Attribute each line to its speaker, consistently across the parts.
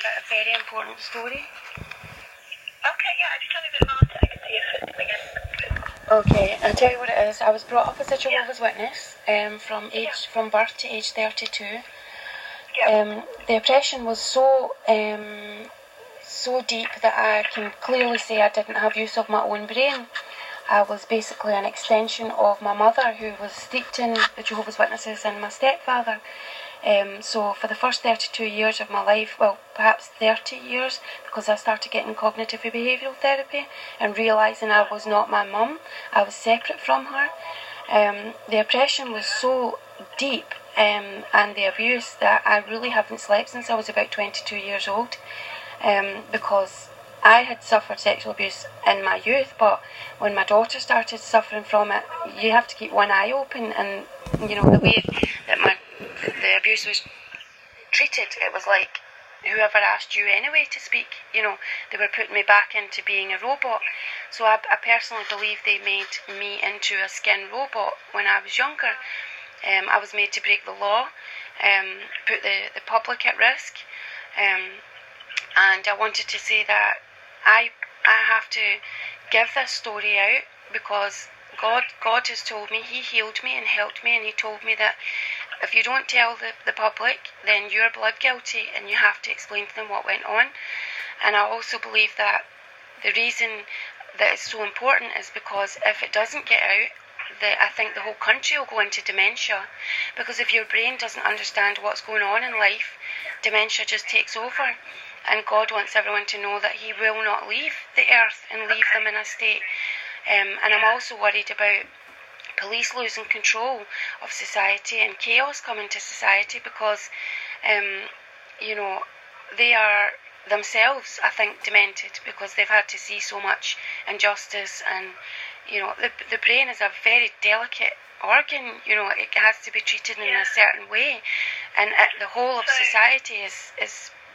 Speaker 1: about a very important story.
Speaker 2: Okay, yeah, just tell me a bit about it. I can see if it's again.
Speaker 1: Okay, I'll tell you what it is. I was brought up as a Jehovah's Witness from birth to age 32.
Speaker 2: Yeah.
Speaker 1: The oppression was so deep that I can clearly say I didn't have use of my own brain. I was basically an extension of my mother, who was steeped in the Jehovah's Witnesses, and my stepfather. So for the first 32 years of my life, well, perhaps 30 years, because I started getting cognitive behavioural therapy and realising I was not my mum, I was separate from her. The oppression was so deep and the abuse that I really haven't slept since I was about 22 years old, because I had suffered sexual abuse in my youth, but when my daughter started suffering from it, you have to keep one eye open. And you know, the way that the abuse was treated, it was like whoever asked you anyway to speak. You know, they were putting me back into being a robot. So I personally believe they made me into a skin robot when I was younger. I was made to break the law, put the public at risk, and I wanted to say that I have to give this story out, because God has told me, He healed me and helped me, and He told me that if you don't tell the public, then you're blood guilty and you have to explain to them what went on. And I also believe that the reason that it's so important is because if it doesn't get out, I think the whole country will go into dementia, because if your brain doesn't understand what's going on in life, dementia just takes over. And God wants everyone to know that He will not leave the earth and leave them in a state. And I'm also worried about police losing control of society and chaos coming to society, because, you know, they are themselves, I think, demented, because they've had to see so much injustice. And, you know, the brain is a very delicate organ. You know, it has to be treated in a certain way, and the whole of society is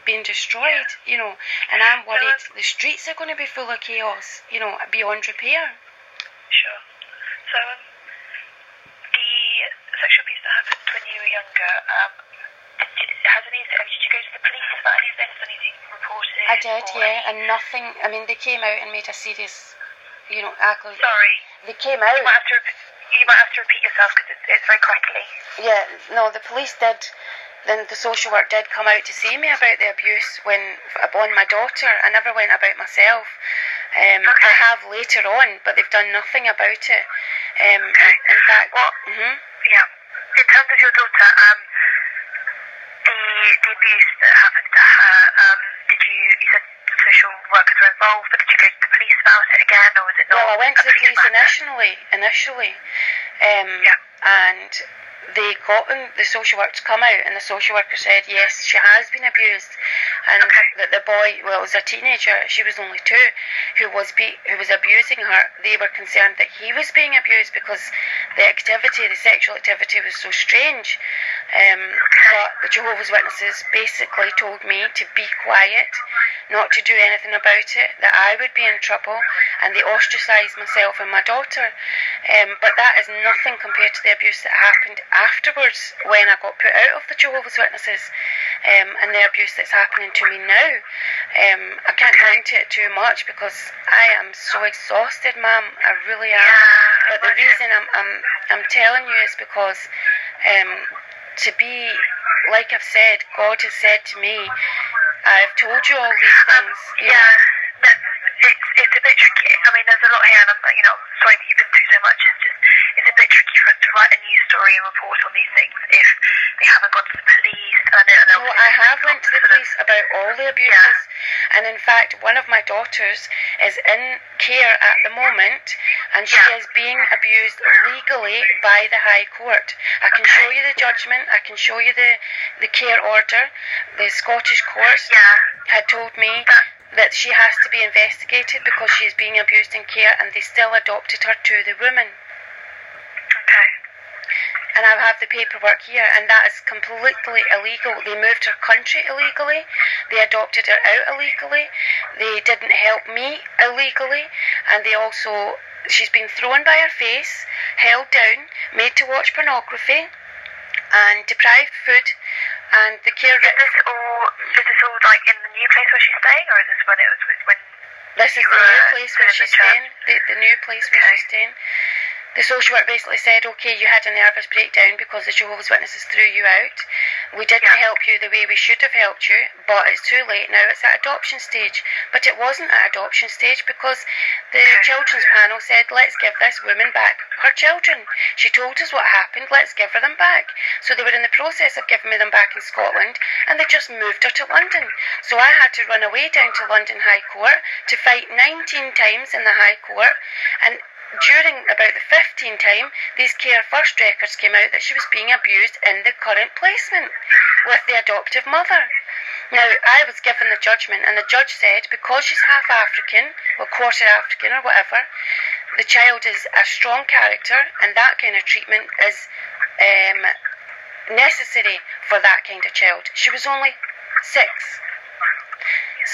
Speaker 1: being destroyed, you know, and I'm worried the streets are going to be full of chaos, you know, beyond repair.
Speaker 2: Sure. So, the sexual abuse that happened when you were younger, did you go to the police about any of this? Anything reported?
Speaker 1: I did, yeah, and nothing. I mean, they came out and made a serious, you know,
Speaker 2: Sorry.
Speaker 1: They came out.
Speaker 2: You might have to repeat yourself, because it's very crackly.
Speaker 1: Yeah, no, the police did. Then the social work did come out to see me about the abuse upon my daughter. I never went about myself.
Speaker 2: Okay.
Speaker 1: I have later on, but they've done nothing about it.
Speaker 2: Okay.
Speaker 1: In fact,
Speaker 2: yeah. In terms of your daughter, the abuse that happened to her, you said social workers were involved, but did you go to the police about it again, or was it not?
Speaker 1: Well, I went to the police initially, and they got the social worker to come out, and the social worker said yes, she has been abused, and that the boy, well, it was a teenager, she was only 2, who was abusing her. They were concerned that he was being abused because the sexual activity was so strange. But the Jehovah's Witnesses basically told me to be quiet, not to do anything about it, that I would be in trouble, and they ostracised myself and my daughter. But that is nothing compared to the abuse that happened afterwards, when I got put out of the Jehovah's Witnesses, and the abuse that's happening to me now. I can't go into it too much because I am so exhausted, Mum. I really am. But the reason I'm telling you is because to be, like I've said, God has said to me, I've told you all these things.
Speaker 2: It's a bit tricky. I mean, there's a lot here, and I'm sorry that you've been through so much. It's a bit tricky for us to write a news story and report on these things if they haven't gone to the police.
Speaker 1: No, I have went to the police about all the abuses, and in fact, one of my daughters is in care at the moment, and she is being abused legally by the High Court. I can show you the judgment. I can show you the care order. The Scottish courts had told me that she has to be investigated because she is being abused in care, and they still adopted her to the woman.
Speaker 2: Okay.
Speaker 1: And I have the paperwork here, and that is completely illegal. They moved her country illegally. They adopted her out illegally. They didn't help me illegally, and she's been thrown by her face, held down, made to watch pornography, and deprived food. And the care.
Speaker 2: Is this all like in the new place where she's staying, or is this when it was when?
Speaker 1: This is the new place where she's staying. The new place where she's staying. The social worker basically said, okay, you had a nervous breakdown because the Jehovah's Witnesses threw you out. We didn't help you the way we should have helped you, but it's too late now. It's at adoption stage. But it wasn't at adoption stage because the children's panel said, let's give this woman back her children. She told us what happened, let's give her them back. So they were in the process of giving me them back in Scotland, and they just moved her to London. So I had to run away down to London High Court to fight 19 times in the High Court, and during about the 15th time, these Care First records came out that she was being abused in the current placement with the adoptive mother. Now, I was given the judgment, and the judge said because she's half African, or quarter African or whatever, the child is a strong character, and that kind of treatment is necessary for that kind of child. She was only 6.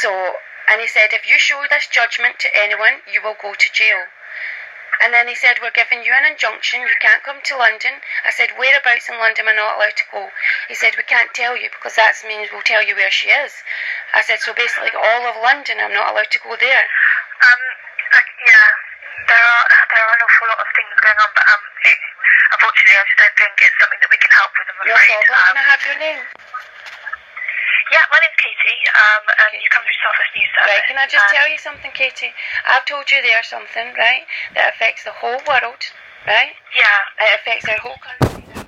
Speaker 1: So, and he said, if you show this judgment to anyone, you will go to jail. And then he said, we're giving you an injunction, you can't come to London. I said, whereabouts in London am I not allowed to go? He said, we can't tell you because that means we'll tell you where she is. I said, so basically all of London, I'm not allowed to go there.
Speaker 2: Yeah, there are an awful lot of things going on, but unfortunately I just don't think it's something that we can help with, I'm afraid.
Speaker 1: No problem, can I have your name?
Speaker 2: Yeah, my name's Katie, and you come through South West News Service.
Speaker 1: Right, can I just tell you something, Katie? I've told you there something, right, that affects the whole world, right?
Speaker 2: Yeah.
Speaker 1: It affects our whole country. Now,